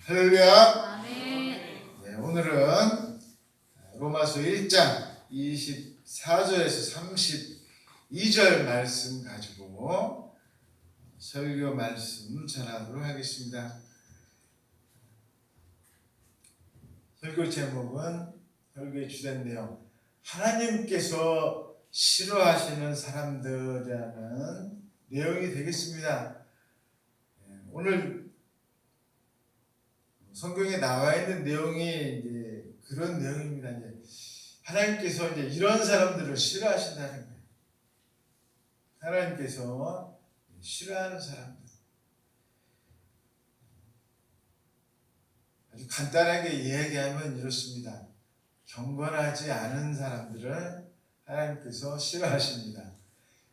할렐루야. 아멘. 네, 오늘은 로마서 1장 24절에서 32절 말씀 가지고 설교 말씀 전하도록 하겠습니다. 설교 제목은, 설교의 주된 내용, 하나님께서 싫어하시는 사람들이라는 내용이 되겠습니다. 오늘 성경에 나와 있는 내용이 이제 그런 내용입니다. 이제 하나님께서 이제 이런 사람들을 싫어하신다는 거예요. 하나님께서 싫어하는 사람들. 아주 간단하게 이야기하면 이렇습니다. 경건하지 않은 사람들을 하나님께서 싫어하십니다.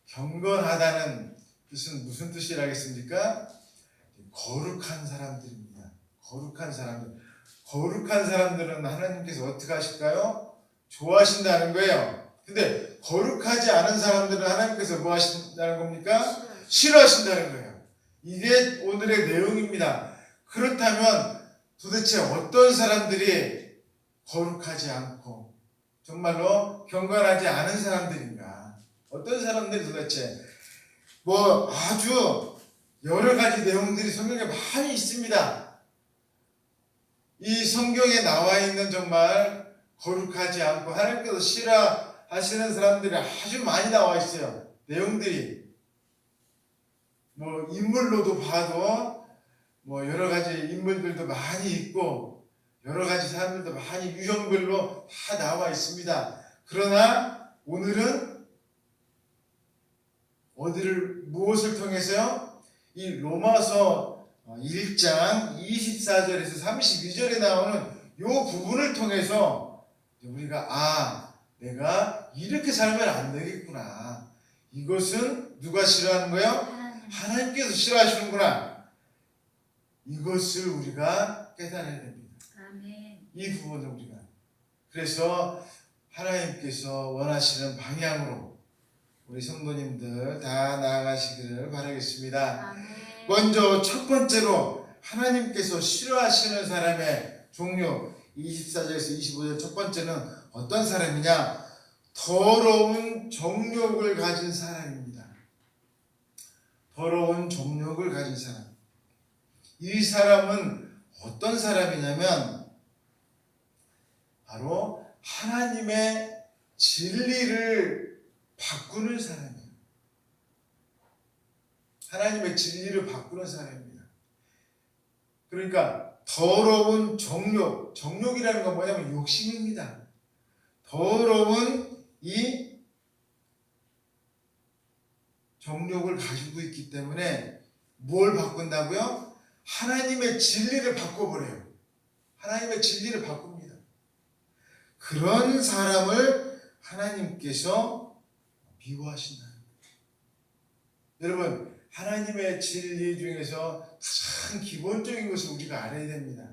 경건하다는 뜻은 무슨 뜻이라겠습니까? 거룩한 사람들입니다. 거룩한 사람들. 거룩한 사람들은 하나님께서 어떻게 하실까요? 좋아하신다는 거예요. 근데 거룩하지 않은 사람들은 하나님께서 뭐 하신다는 겁니까? 싫어하신다는 거예요. 이게 오늘의 내용입니다. 그렇다면 도대체 어떤 사람들이 거룩하지 않고 정말로 경건하지 않은 사람들인가? 어떤 사람들이 도대체 뭐 아주 여러 가지 내용들이 성경에 많이 있습니다. 이 성경에 나와 있는 정말 거룩하지 않고 하나님께서 싫어하시는 사람들이 아주 많이 나와 있어요. 내용들이 뭐 인물로도 봐도 뭐 여러 가지 인물들도 많이 있고 여러 가지 사람들도 많이 유형별로 다 나와 있습니다. 그러나 오늘은 무엇을 통해서요? 이 로마서 1장 24절에서 32절에 나오는 이 부분을 통해서 우리가 내가 이렇게 살면 안 되겠구나. 이것은 누가 싫어하는 거예요? 하나님께서 싫어하시는구나. 이것을 우리가 깨달아야 됩니다. 아멘. 이 부분을 우리가. 그래서 하나님께서 원하시는 방향으로 우리 성도님들 다 나아가시기를 바라겠습니다. 아멘. 먼저 첫 번째로 하나님께서 싫어하시는 사람의 종류 24절에서 25절 첫 번째는 어떤 사람이냐? 더러운 정욕을 가진 사람입니다. 더러운 정욕을 가진 사람. 이 사람은 어떤 사람이냐면 바로 하나님의 진리를 바꾸는 사람이에요. 하나님의 진리를 바꾸는 사람입니다. 그러니까 더러운 정욕, 정욕이라는 건 뭐냐면 욕심입니다. 더러운 이 정욕을 가지고 있기 때문에 뭘 바꾼다고요? 하나님의 진리를 바꿔버려요. 하나님의 진리를 바꿉니다. 그런 사람을 하나님께서 미워하신다는 거예요. 여러분, 하나님의 진리 중에서 가장 기본적인 것을 우리가 알아야 됩니다.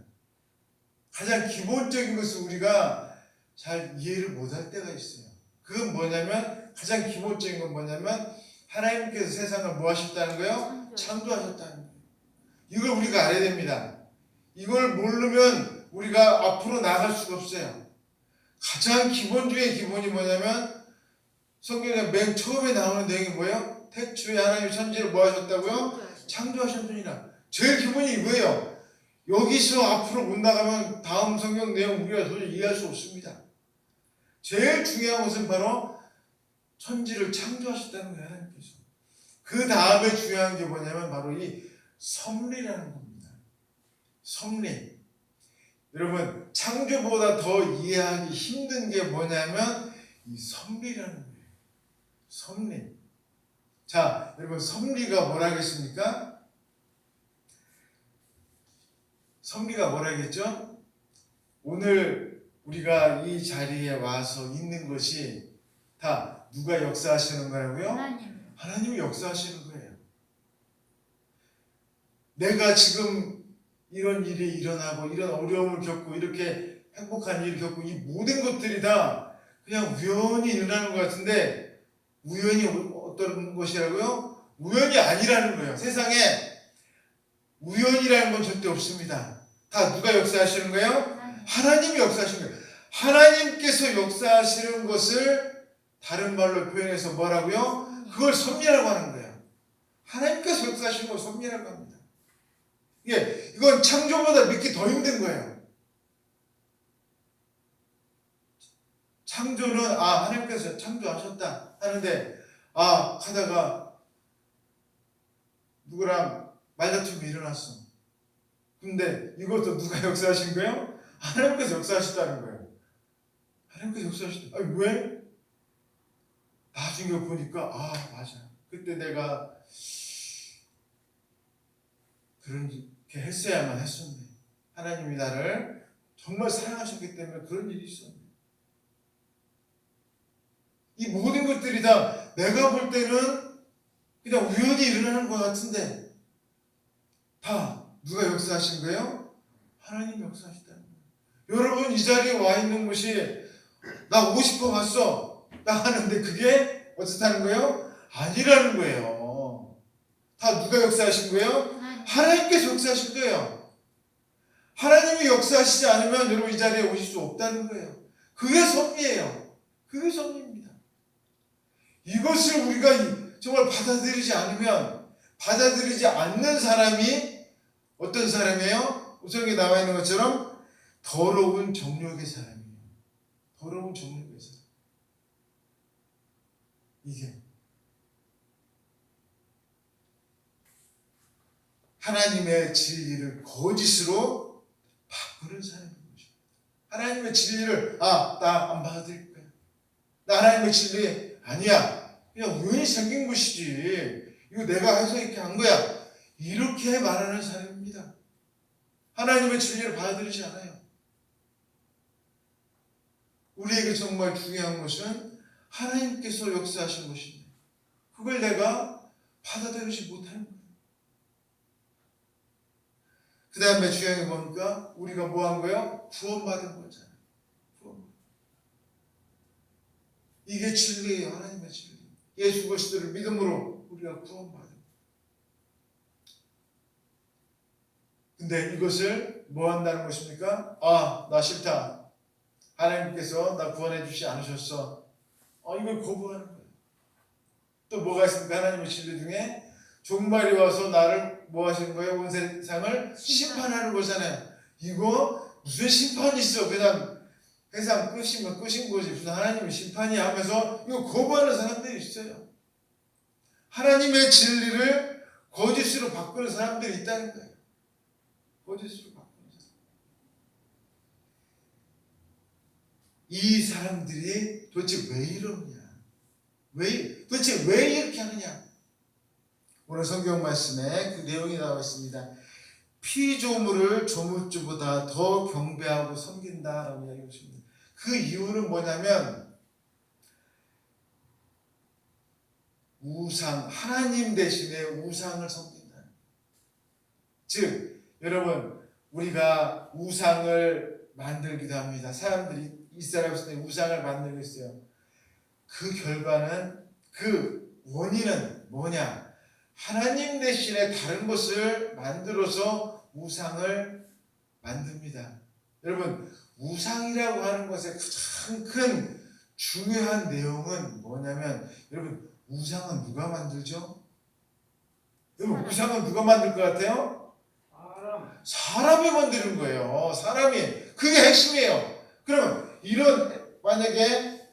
가장 기본적인 것을 우리가 잘 이해를 못할 때가 있어요. 그건 뭐냐면, 가장 기본적인 건 뭐냐면 하나님께서 세상을 뭐 하셨다는 거예요? 창조하셨다는 거예요. 이걸 우리가 알아야 됩니다. 이걸 모르면 우리가 앞으로 나아갈 수가 없어요. 가장 기본 중에 기본이 뭐냐면 성경에 맨 처음에 나오는 내용이 뭐예요? 태초에 하나님이 천지를 뭐 하셨다고요? 창조하셨느니라. 제일 기본이 이거예요. 여기서 앞으로 못 나가면 다음 성경 내용 우리가 도저히 이해할 수 없습니다. 제일 중요한 것은 바로 천지를 창조하셨다는 거예요. 하나님께서. 그 다음에 중요한 게 뭐냐면 바로 이 섭리라는 겁니다. 섭리. 여러분, 창조보다 더 이해하기 힘든 게 뭐냐면 이 섭리라는 거예요. 섭리. 자, 여러분, 섭리가 뭐라겠습니까? 섭리가 뭐라겠죠? 오늘 우리가 이 자리에 와서 있는 것이 다 누가 역사하시는 거라고요? 하나님. 하나님이 역사하시는 거예요. 내가 지금 이런 일이 일어나고 이런 어려움을 겪고 이렇게 행복한 일을 겪고 이 모든 것들이 다 그냥 우연히 일어나는 것 같은데 우연히 어떤 것이라고요? 우연이 아니라는 거예요. 세상에 우연이라는 건 절대 없습니다. 다 다 누가 역사하시는 거예요? 하나님. 하나님이 역사하시는 거예요. 하나님께서 역사하시는 것을 다른 말로 표현해서 뭐라고요? 그걸 섭리라고 하는 거예요. 하나님께서 역사하시는 걸 섭리라고 합니다. 이건 창조보다 믿기 더 힘든 거예요. 창조는 하나님께서 창조하셨다 하는데 하다가 누구랑 말다툼이 일어났어. 근데 이것도 누가 역사하신 거예요? 하나님께서 역사하셨다는 거예요. 하나님께서 역사하셨다. 왜? 나중에 보니까 맞아. 그때 내가 그렇게 했어야만 했었네. 하나님이 나를 정말 사랑하셨기 때문에 그런 일이 있었네. 이 모든 것들이 다 내가 볼 때는 그냥 우연히 일어나는 것 같은데 다 누가 역사하신 거예요? 하나님 역사하셨다는 거예요. 여러분 이 자리에 와 있는 것이 나 오고 싶어 갔어. 나 하는데 그게 어떻다는 거예요? 아니라는 거예요. 다 누가 역사하신 거예요? 하나님께서 역사하신 거예요. 하나님이 역사하시지 않으면 여러분 이 자리에 오실 수 없다는 거예요. 그게 섭리예요. 그게 섭리입니다. 이것을 우리가 정말 받아들이지 않는 사람이 어떤 사람이에요? 우성에 나와 있는 것처럼 더러운 정욕의 사람이에요. 더러운 정욕의 사람. 이게 하나님의 진리를 거짓으로 바꾸는 사람인 것입니다. 하나님의 진리를 나 안 받아들일 거야. 나 하나님의 진리 아니야. 그냥 우연히 생긴 것이지. 이거 내가 해서 이렇게 한 거야. 이렇게 말하는 사람입니다. 하나님의 진리를 받아들이지 않아요. 우리에게 정말 중요한 것은 하나님께서 역사하신 것입니다. 그걸 내가 받아들이지 못하는 거예요. 그 다음에 중요한 게 뭡니까? 우리가 뭐 한 거예요? 구원받은 거잖아요. 이게 진리예요. 하나님의 진리. 예수 그리스도를 믿음으로 우리가 구원받은. 근데 이것을 뭐 한다는 것입니까? 나 싫다. 하나님께서 나 구원해 주시지 않으셨어. 이걸 거부하는 거예요. 또 뭐가 있습니까? 하나님의 진리 중에 종말이 와서 나를 뭐 하시는 거예요? 온 세상을 심판하는 거잖아요. 이거 무슨 심판이 있어? 그냥 세상 끝이면 끝인 거지. 무슨 하나님의 심판이 하면서 이거 거부하는 사람들이 있어요. 하나님의 진리를 거짓으로 바꾸는 사람들이 있다는 거예요. 거짓으로 바꾸는 사람. 이 사람들이 도대체 왜 이러느냐? 도대체 왜 이렇게 하느냐? 오늘 성경 말씀에 그 내용이 나와 있습니다. 피조물을 조물주보다 더 경배하고 섬긴다라고 이야기하고 있습니다. 그 이유는 뭐냐면 우상, 하나님 대신에 우상을 섬긴다. 즉 여러분 우리가 우상을 만들기도 합니다. 사람들이 이스라엘 백성들이 우상을 만들고 있어요. 그 결과는 그 원인은 뭐냐? 하나님 대신에 다른 것을 만들어서 우상을 만듭니다. 여러분 우상이라고 하는 것의 가장 큰 중요한 내용은 뭐냐면 여러분 우상은 누가 만들죠? 여러분 우상은 누가 만들 것 같아요? 사람이 만드는 거예요. 사람이. 그게 핵심이에요. 그러면 만약에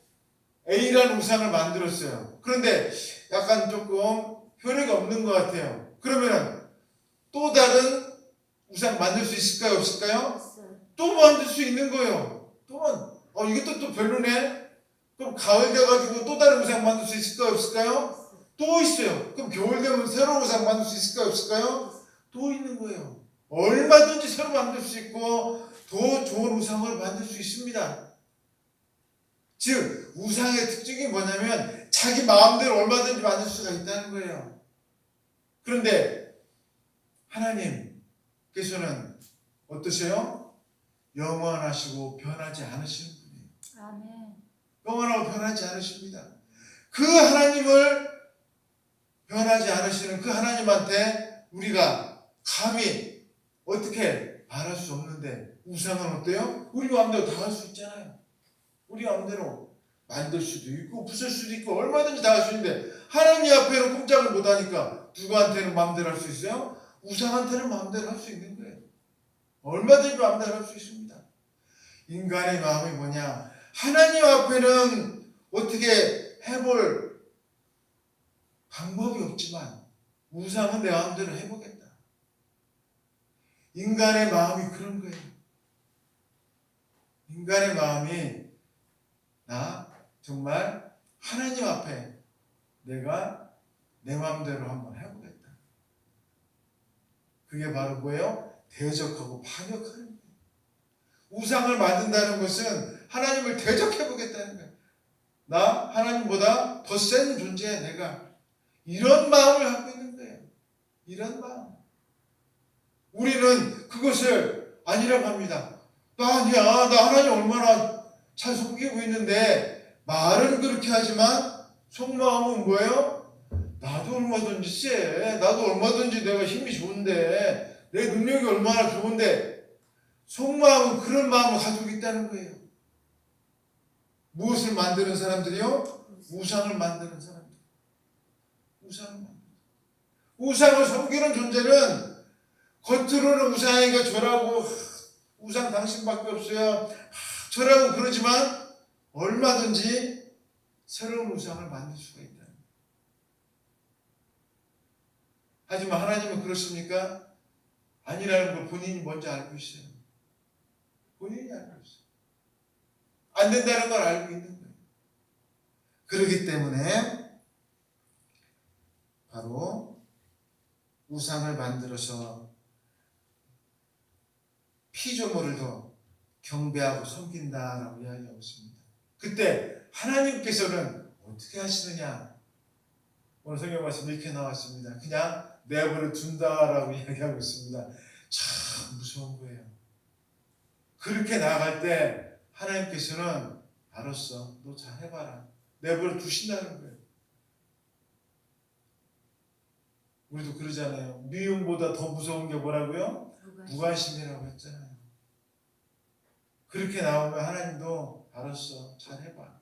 A라는 우상을 만들었어요. 그런데 약간 조금 효력이 없는 것 같아요. 그러면 또 다른 우상 만들 수 있을까요? 없을까요? 또 만들 수 있는 거예요. 이것도 또 별로네? 그럼 가을 돼가지고 또 다른 우상 만들 수 있을까요? 없을까요? 또 있어요. 그럼 겨울 되면 새로운 우상 만들 수 있을까요? 없을까요? 또 있는 거예요. 얼마든지 새로 만들 수 있고 더 좋은 우상을 만들 수 있습니다. 즉 우상의 특징이 뭐냐면 자기 마음대로 얼마든지 만들 수가 있다는 거예요. 그런데 하나님께서는 어떠세요? 영원하시고 변하지 않으시는 분이에요. 아멘. 영원하고 변하지 않으십니다. 그 하나님을 변하지 않으시는 그 하나님한테 우리가 감히 어떻게 말할 수 없는데 우상은 어때요? 우리 마음대로 다 할 수 있잖아요. 우리 마음대로 만들 수도 있고 부술 수도 있고 얼마든지 다 할 수 있는데 하나님 앞에는 꼼짝을 못하니까 누구한테는 마음대로 할 수 있어요? 우상한테는 마음대로 할 수 있는 거예요. 얼마든지 마음대로 할 수 있습니다. 인간의 마음이 뭐냐? 하나님 앞에는 어떻게 해볼 방법이 없지만 우상은 내 마음대로 해보겠다. 인간의 마음이 그런 거예요. 인간의 마음이 나 정말 하나님 앞에 내가 내 마음대로 한번 해보겠다. 그게 바로 뭐예요? 대적하고 반역하는 거예요. 우상을 만든다는 것은 하나님을 대적해보겠다는 거예요. 나 하나님보다 더 센 존재야 내가. 이런 마음을 갖고 있는 거예요. 이런 마음. 우리는 그것을 아니라고 합니다. 나 아니야. 나 하나님 얼마나 잘 섬기고 있는데 말은 그렇게 하지만 속마음은 뭐예요? 나도 얼마든지 쎄. 나도 얼마든지 내가 힘이 좋은데 내 능력이 얼마나 좋은데 속마음은 그런 마음을 가지고 있다는 거예요. 무엇을 만드는 사람들이요? 우상을 만드는 사람들. 우상을 섬기는 존재는 겉으로는 우상이가 저라고 우상 당신밖에 없어요. 저라고 그러지만 얼마든지 새로운 우상을 만들 수가 있다. 하지만 하나님은 그렇습니까? 아니라는 걸 본인이 먼저 알고 있어요. 본인이 알고 있어요. 안 된다는 걸 알고 있는 거예요. 그렇기 때문에 바로 우상을 만들어서 피조물을 경배하고 섬긴다라고 이야기하고 있습니다. 그때 하나님께서는 어떻게 하시느냐? 오늘 성경 말씀 이렇게 나왔습니다. 그냥 내버려 둔다라고 이야기하고 있습니다. 참 무서운 거예요. 그렇게 나아갈 때 하나님께서는 알았어, 너 잘해봐라. 내버려 두신다는 거예요. 우리도 그러잖아요. 미움보다 더 무서운 게 뭐라고요? 무관심이라고 했잖아요. 그렇게 나오면 하나님도 알았어, 잘해봐.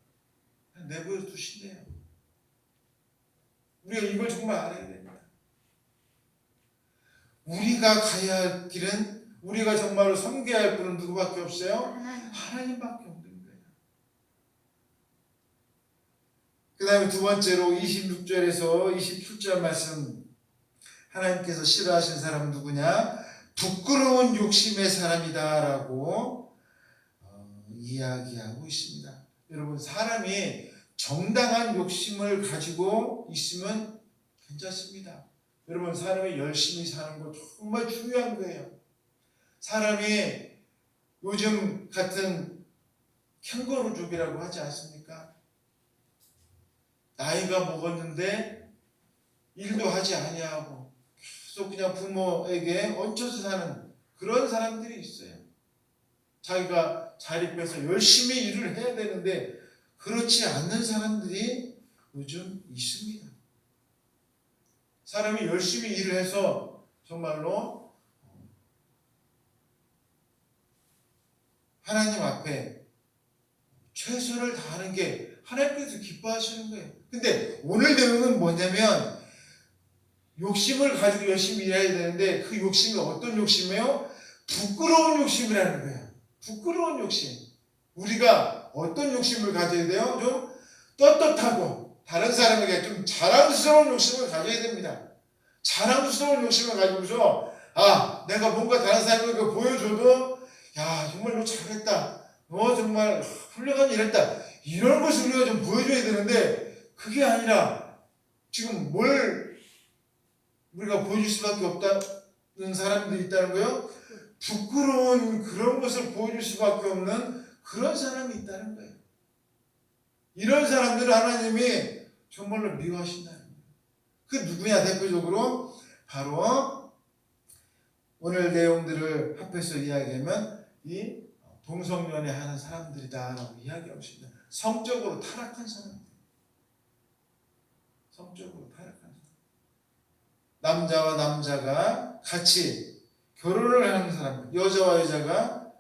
내버려 두신대요. 우리가 이걸 정말 알아야 됩니다. 우리가 가야 할 길은, 우리가 정말로 섬겨야 할 분은 누구밖에 없어요? 하나님밖에 없는 거예요. 그 다음에 두 번째로 26절에서 27절 말씀, 하나님께서 싫어하시는 사람은 누구냐? 부끄러운 욕심의 사람이다 라고 이야기하고 있습니다. 여러분, 사람이 정당한 욕심을 가지고 있으면 괜찮습니다. 여러분, 사람이 열심히 사는 거 정말 중요한 거예요. 사람이 요즘 같은 캥거루족이라고 하지 않습니까? 나이가 먹었는데 일도 하지 아니하고 계속 그냥 부모에게 얹혀서 사는 그런 사람들이 있어요. 자기가 자립해서 열심히 일을 해야 되는데 그렇지 않는 사람들이 요즘 있습니다. 사람이 열심히 일을 해서 정말로 하나님 앞에 최선을 다하는 게 하나님께서 기뻐하시는 거예요. 근데 오늘 내용은 뭐냐면 욕심을 가지고 열심히 일해야 되는데 그 욕심이 어떤 욕심이에요? 부끄러운 욕심이라는 거예요. 부끄러운 욕심. 우리가 어떤 욕심을 가져야 돼요? 좀 떳떳하고 다른 사람에게 좀 자랑스러운 욕심을 가져야 됩니다. 자랑스러운 욕심을 가지고서 내가 뭔가 다른 사람에게 보여줘도 야 정말 너 잘했다. 너 정말 훌륭한 일 했다. 이런 것을 우리가 좀 보여줘야 되는데 그게 아니라 지금 뭘 우리가 보여줄 수밖에 없다는 사람들이 있다는 거예요. 부끄러운 그런 것을 보여줄 수밖에 없는 그런 사람이 있다는 거예요. 이런 사람들을 하나님이 정말로 미워하신다는 거예요. 그 누구냐? 대표적으로 바로 오늘 내용들을 합해서 이야기하면 이 동성연애 하는 사람들이다라고 이야기하고 있습니다. 성적으로 타락한 사람들. 성적으로 타락한 사람. 남자와 남자가 같이 결혼을 하는 사람, 여자와 여자가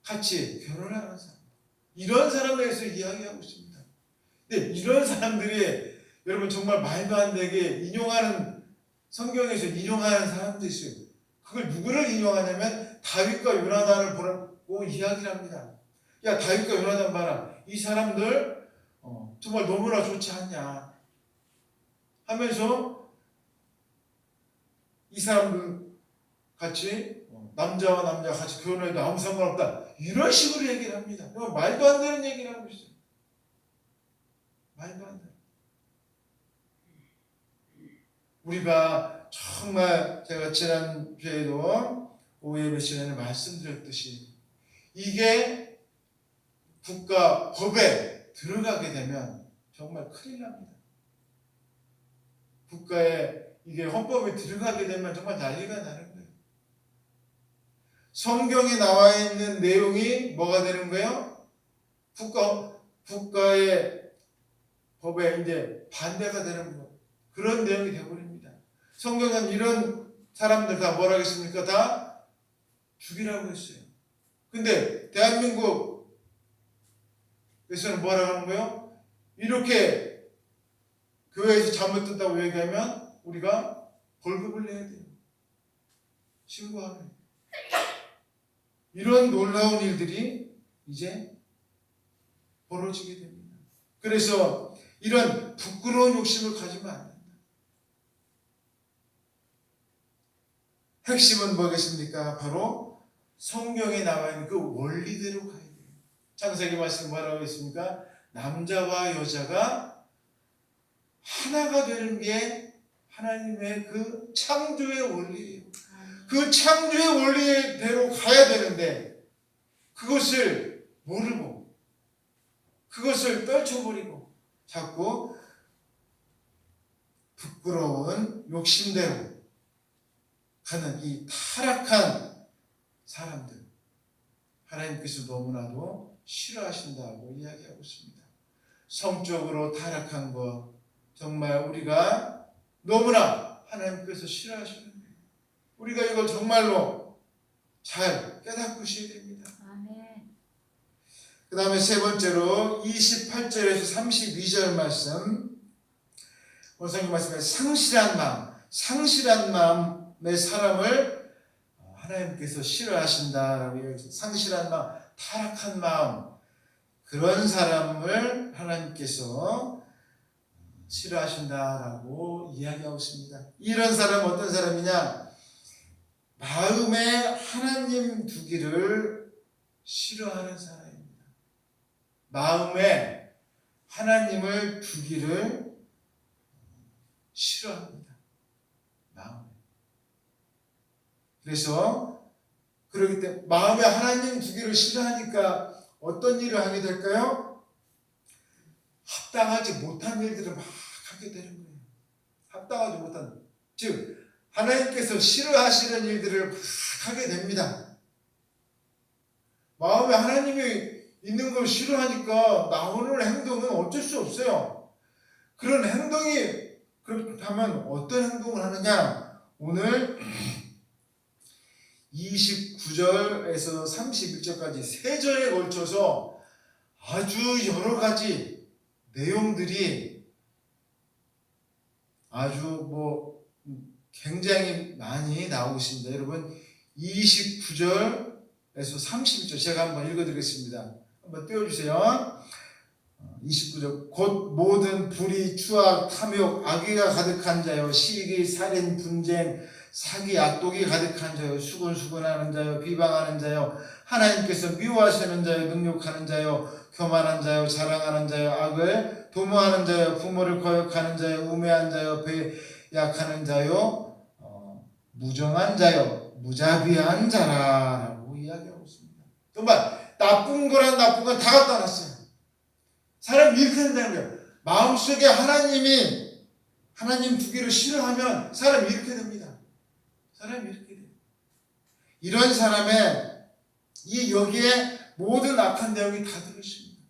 같이 결혼을 하는 사람, 이런 사람에 대해서 이야기하고 있습니다. 근데 이런 사람들이 여러분 정말 말도 안 되게 인용하는, 성경에서 인용하는 사람도 있어요. 그걸 누구를 인용하냐면 다윗과 요나단을 보고 이야기를 합니다. 야, 다윗과 요나단 봐라. 이 사람들 정말 너무나 좋지 않냐 하면서 이 사람들 같이 남자와 남자 같이 결혼해도 아무 상관없다, 이런 식으로 얘기를 합니다. 말도 안 되는 얘기를 하고 있어요. 말도 안 돼. 우리가 정말 제가 지난주에도 오후 예배 시간에 말씀드렸듯이 이게 국가 법에 들어가게 되면 정말 큰일 납니다. 국가에 이게 헌법에 들어가게 되면 정말 난리가 나는 거예요. 성경에 나와 있는 내용이 뭐가 되는 거예요? 국가의 법에 이제 반대가 되는 거예요. 그런 내용이 되어버립니다. 성경은 이런 사람들 다 뭐라 했습니까? 다 죽이라고 했어요. 근데 대한민국에서는 뭐라고 하는 거예요? 이렇게 교회에서 잘못됐다고 얘기하면 우리가 벌금을 내야 돼요. 신고하면. 이런 놀라운 일들이 이제 벌어지게 됩니다. 그래서 이런 부끄러운 욕심을 가지면 안 된다. 핵심은 뭐겠습니까? 바로 성경에 나와 있는 그 원리대로 가야 돼요. 창세기 말씀 뭐라고 했습니까? 남자와 여자가 하나가 되는 게 하나님의 그 창조의 원리예요. 그 창조의 원리대로 가야 되는데 그것을 모르고 그것을 떨쳐버리고 자꾸 부끄러운 욕심대로 가는 이 타락한 사람들, 하나님께서 너무나도 싫어하신다고 이야기하고 있습니다. 성적으로 타락한 것, 정말 우리가 너무나 하나님께서 싫어하시는 거예요. 우리가 이걸 정말로 잘 깨닫고 있어야 됩니다. 그 다음에 세 번째로 28절에서 32절 말씀, 원성님 말씀에 상실한 마음의 사람을 하나님께서 싫어하신다라고 얘기했어요. 상실한 마음, 타락한 마음, 그런 사람을 하나님께서 싫어하신다라고 이야기하고 있습니다. 이런 사람은 어떤 사람이냐? 마음에 하나님 두기를 싫어하는 사람입니다. 마음에 하나님을 두기를 싫어합니다. 마음에. 그래서 그렇기 때문에 마음에 하나님 두기를 싫어하니까 어떤 일을 하게 될까요? 합당하지 못한 일들을 막 하게 되는 거예요. 합당하지 못한, 즉 하나님께서 싫어하시는 일들을 막 하게 됩니다. 마음에 하나님이 있는 걸 싫어하니까 나오는 행동은 어쩔 수 없어요. 그런 행동이, 그렇다면 어떤 행동을 하느냐? 오늘 29절에서 31절까지 세 절에 걸쳐서 아주 여러 가지 내용들이 아주 굉장히 많이 나오고 있습니다. 여러분 29절에서 31절 제가 한번 읽어드리겠습니다. 한번 띄워주세요. 29절 곧 모든 불의, 추악, 탐욕, 악의가 가득한 자요, 시기, 살인, 분쟁, 사기, 악독이 가득한 자요, 수군수군하는 자요, 비방하는 자요, 하나님께서 미워하시는 자요, 능욕하는 자요, 교만한 자요, 자랑하는 자요, 악을 도모하는 자요, 부모를 거역하는 자요, 우매한 자요, 배약하는 자요, 무정한 자요, 무자비한 자라라고 이야기하고 있습니다. 정말 나쁜 거란 나쁜 건 다 갖다 놨어요. 사람이 이렇게 된다는 거예요. 마음속에 하나님 두기를 싫어하면 사람이 이렇게 됩니다. 사람이 이렇게 돼요. 이런 사람의 여기에 모든 악한 내용이 다 들어있습니다.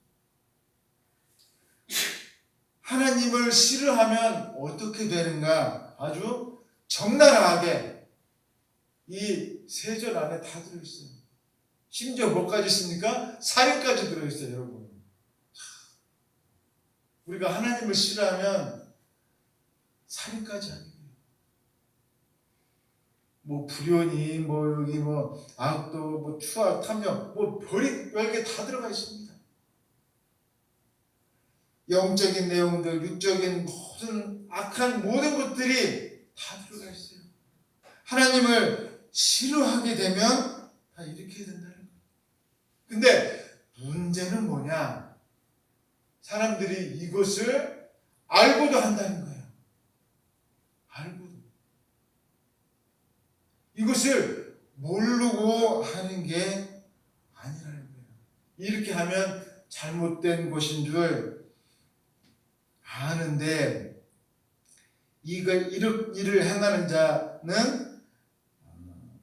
하나님을 싫어하면 어떻게 되는가? 아주 적나라하게 이 세 절 안에 다 들어있어요. 심지어 뭐까지 있습니까? 살인까지 들어있어요, 여러분. 우리가 하나님을 싫어하면 살인까지 하는 거예요. 뭐 불효니, 뭐 여기 뭐 악도, 뭐 추악, 탐욕, 뭐 별게 다 들어가 있습니다. 영적인 내용들, 육적인 모든 악한 모든 것들이 다 들어가 있어요. 하나님을 싫어하게 되면 다 이렇게 된다는 거예요. 근데 문제는 뭐냐? 사람들이 이것을 알고도 한다는 거예요. 알고도. 이것을 모르고 하는 게 아니라는 거예요. 이렇게 하면 잘못된 것인 줄 아는데 일을 행하는 자는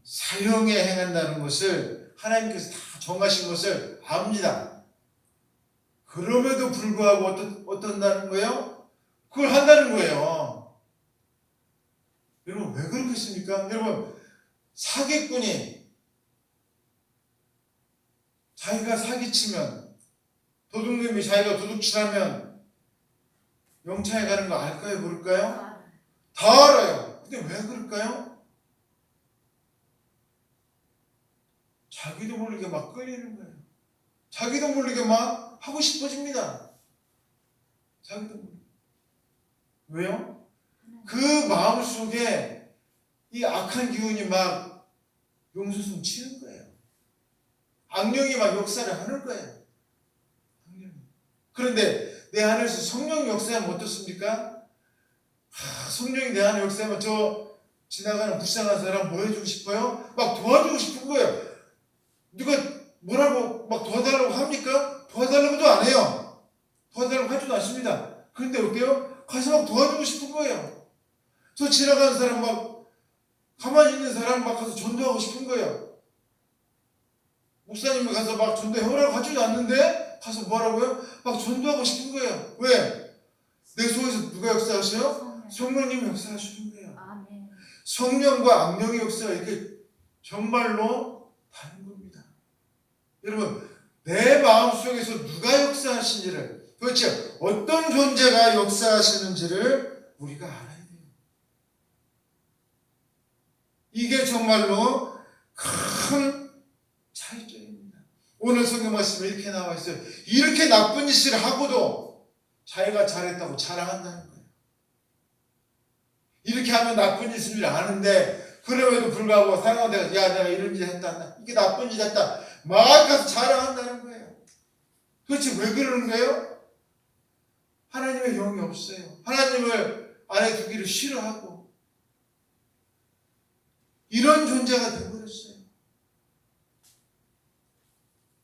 사형에 행한다는 것을 하나님께서 다 정하신 것을 압니다. 그럼에도 불구하고 어떤다는 거예요? 그걸 한다는 거예요. 여러분 왜 그렇겠습니까? 여러분 사기꾼이 자기가 사기치면 도둑놈이 자기가 도둑질하면 영창에 가는 거 알까요? 모를까요? 다 알아요. 근데 왜 그럴까요? 자기도 모르게 막 끌리는 거예요. 자기도 모르게 막 하고 싶어집니다. 자기도 모르게. 왜요? 그 마음속에 이 악한 기운이 막 용수숨 치는 거예요. 악령이 막 역사를 하는 거예요. 그런데 내 안에서 성령 역사하면 어떻습니까? 성령이 내 안에 역사하면 저 지나가는 불쌍한 사람 뭐 해주고 싶어요? 막 도와주고 싶은 거예요. 누가 뭐라고 막 도와달라고 합니까? 도와달라고도 안 해요. 도와달라고 하지도 않습니다. 그런데 어때요? 가서 막 도와주고 싶은 거예요. 저 지나가는 사람 막 가만히 있는 사람 막 가서 전도하고 싶은 거예요. 목사님이 가서 막 전도해오라고 하지도 않는데 가서 뭐라고요? 막 전도하고 싶은 거예요. 왜? 내 속에서 누가 역사하세요? 성령님이 역사하시는 거예요. 아멘. 성령과 악령의 역사가 이렇게 정말로 다른 겁니다. 여러분 내 마음속에서 누가 역사하시는지를 도대체 어떤 존재가 역사하시는지를 우리가 알아야 돼요. 이게 정말로 큰 차이점입니다. 오늘 성경 말씀에 이렇게 나와 있어요. 이렇게 나쁜 짓을 하고도 자기가 잘했다고 자랑한다는 거예요. 이렇게 하면 나쁜 짓인 줄 아는데 그럼에도 불구하고 사랑하는 데가 야 내가 이런 짓 했다. 이게 나쁜 짓 했다. 막 가서 자랑한다는 거예요. 도대체 왜 그러는 거예요? 하나님의 영이 없어요. 하나님을 안에 두기를 싫어하고 이런 존재가 되어버렸어요.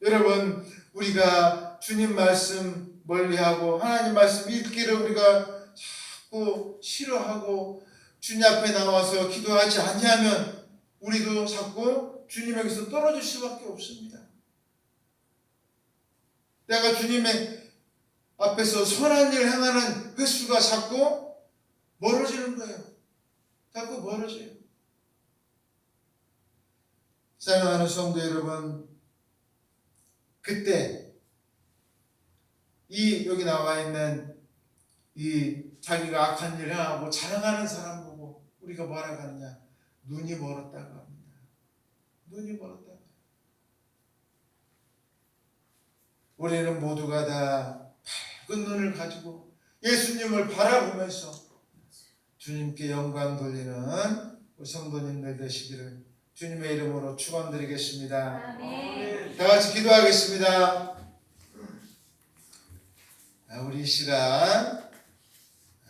여러분 우리가 주님 말씀 멀리하고 하나님 말씀 읽기를 우리가 자꾸 싫어하고 주님 앞에 나와서 기도하지 않냐면 우리도 자꾸 주님에게서 떨어질 수밖에 없습니다. 내가 주님의 앞에서 선한 일을 행하는 횟수가 자꾸 멀어지는 거예요. 자꾸 멀어져요. 사랑하는 성도 여러분, 그때 이 여기 나와 있는 이 자기가 악한 일을 하고 자랑하는 사람 보고 우리가 뭐라고 하느냐? 눈이 멀었다고 합니다. 눈이 멀었다고. 우리는 모두가 다 밝은 눈을 가지고 예수님을 바라보면서 주님께 영광 돌리는 우리 성도님들 되시기를 주님의 이름으로 축원드리겠습니다. 아멘. 다 같이 기도하겠습니다. 우리 이 시간